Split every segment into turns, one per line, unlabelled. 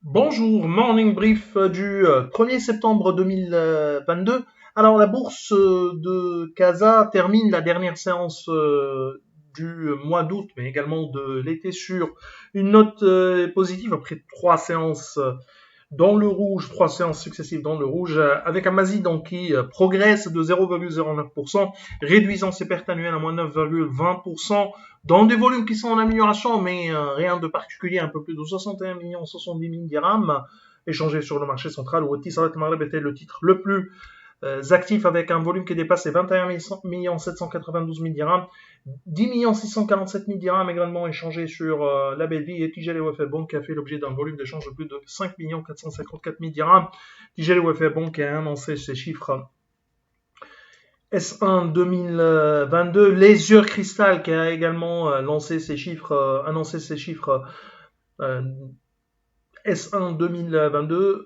Bonjour, morning brief du 1er septembre 2022. Alors la bourse de Casa termine la dernière séance du mois d'août, mais également de l'été sur une note positive après trois séances successives dans le rouge, avec un Mazid donc qui progresse de 0,09%, réduisant ses pertes annuelles à moins 9,20%, dans des volumes qui sont en amélioration, mais rien de particulier, un peu plus de 61 millions 70 000 dirhams échangés sur le marché central, où Otis Maghreb était le titre le plus actifs avec un volume qui dépasse les 21 792 000 dirhams, 10 647 000 dirhams également échangés sur la Belvie et Tijel Wafel Bank qui a fait l'objet d'un volume d'échange de plus de 5 454 000 dirhams. Tijel Wafel Bank a annoncé ses chiffres S1 2022. Les Yeux Crystal qui a également annoncé ses chiffres S1 2022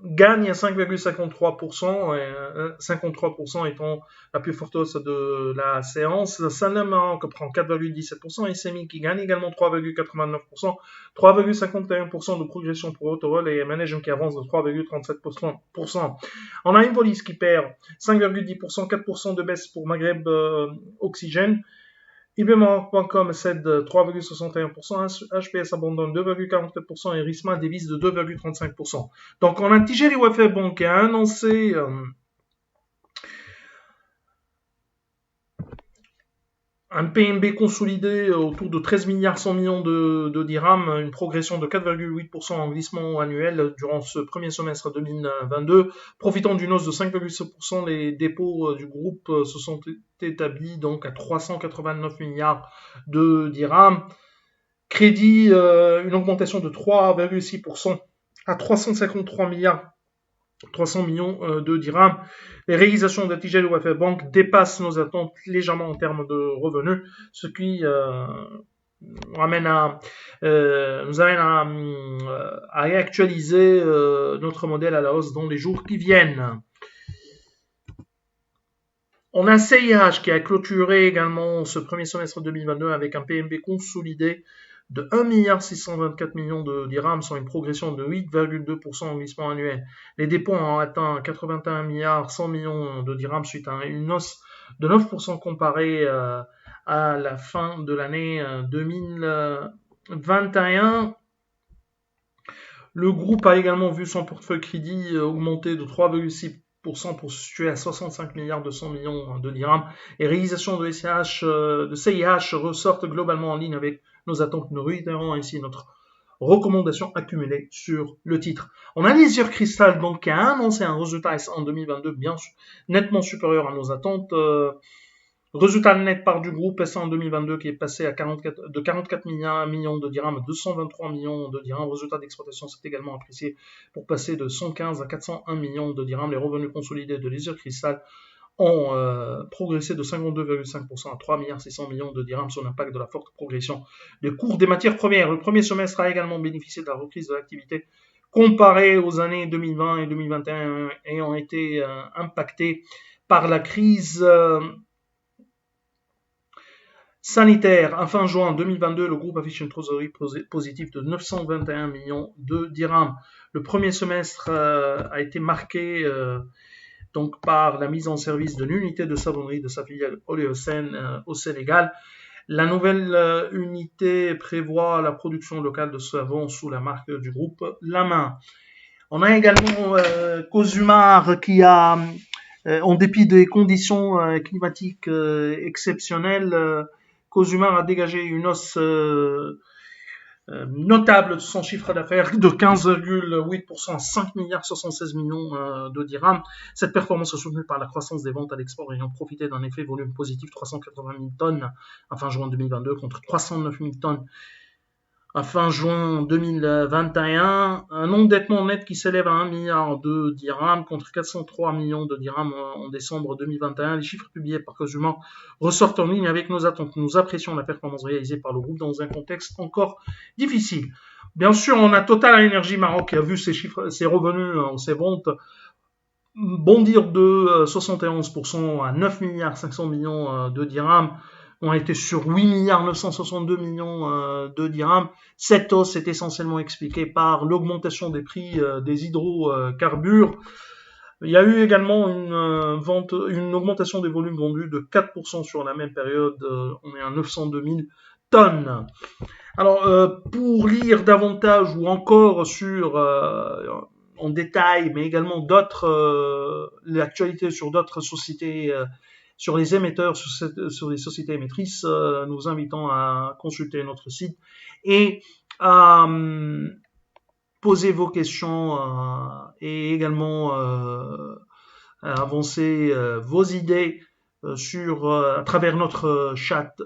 gagne à 5,53%, 53% étant la plus forte hausse de la séance. Sanlam prend 4,17% et SMI qui gagne également 3,89%, 3,51% de progression pour Autorol et Management qui avance de 3,37%. On a Involis qui perd 5,10%, 4% de baisse pour Maghreb Oxygène. IBM.com cède 3,61%, HPS abandonne 2,44% et Risma dévisse de 2,35%. Donc on a Tijeli Wafel Bank qui a annoncé un PNB consolidé autour de 13 milliards 100 millions de dirhams, une progression de 4,8% en glissement annuel durant ce premier semestre 2022. Profitant d'une hausse de 5,7%, les dépôts du groupe se sont établis donc à 389 milliards de dirhams. Crédit, une augmentation de 3,6% à 353 milliards 300 millions de dirhams. Les réalisations de Tijel Wafel Bank dépassent nos attentes légèrement en termes de revenus, ce qui nous amène à réactualiser notre modèle à la hausse dans les jours qui viennent. On a CIH qui a clôturé également ce premier semestre 2022 avec un PNB consolidé de 1 624 millions de dirhams, soit une progression de 8,2% en glissement annuel. Les dépôts ont atteint 81 milliards 100 millions de dirhams suite à une hausse de 9% comparée à la fin de l'année 2021. Le groupe a également vu son portefeuille crédit augmenter de 3,6% pour se situer à 65 milliards 200 millions de dirhams. Les réalisations de CIH ressortent globalement en ligne avec nos attentes. Nous réitérons ainsi notre recommandation accumulée sur le titre. On a les Yeux Crystal donc qui a annoncé un résultat en 2022 bien nettement supérieur à nos attentes. Résultat net part du groupe S1 en 2022 qui est passé de 44 millions de dirhams à 223 millions de dirhams. Résultat d'exploitation s'est également apprécié pour passer de 115 à 401 millions de dirhams. Les revenus consolidés de Les Yeux Crystal ont progressé de 52,5% à 3 600 millions de dirhams sur l'impact de la forte progression des cours des matières premières. Le premier semestre a également bénéficié de la reprise de l'activité comparée aux années 2020 et 2021 ayant été impactées par la crise sanitaire. À fin juin 2022, le groupe affiche une trésorerie positive de 921 millions de dirhams. Le premier semestre a été marqué donc par la mise en service de l'unité de savonnerie de sa filiale Oléocène au Sénégal. La nouvelle unité prévoit la production locale de savon sous la marque du groupe La Main. On a également Cosumar qui a, en dépit des conditions climatiques exceptionnelles, Cosumar a dégagé une hausse notable de son chiffre d'affaires de 15,8% à 5 milliards 76 millions de dirhams. Cette performance est soutenue par la croissance des ventes à l'export ayant profité d'un effet volume positif 380 000 tonnes à fin juin 2022 contre 309 000 tonnes à fin juin 2021, un endettement net qui s'élève à 1 milliard de dirhams contre 403 millions de dirhams en décembre 2021. Les chiffres publiés par Cosumar ressortent en ligne avec nos attentes. Nous apprécions la performance réalisée par le groupe dans un contexte encore difficile. Bien sûr, on a Total Energy Maroc qui a vu ses revenus, ses ventes bondir de 71% à 9 milliards 500 millions de dirhams. On était sur 8 milliards 962 millions de dirhams. Cette hausse est essentiellement expliquée par l'augmentation des prix des hydrocarbures. Il y a eu également une augmentation des volumes vendus de 4% sur la même période. On est à 902 000 tonnes. Alors, pour lire davantage ou encore sur en détail, mais également l'actualité sur d'autres sociétés, sur les émetteurs, sur les sociétés émettrices, nous invitons à consulter notre site et à poser vos questions et également à avancer vos idées à travers notre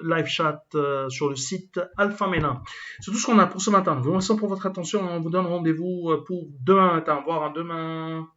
live chat sur le site Alpha Ménin. C'est tout ce qu'on a pour ce matin. Je vous remercie pour votre attention. On vous donne rendez-vous pour demain matin, voire à demain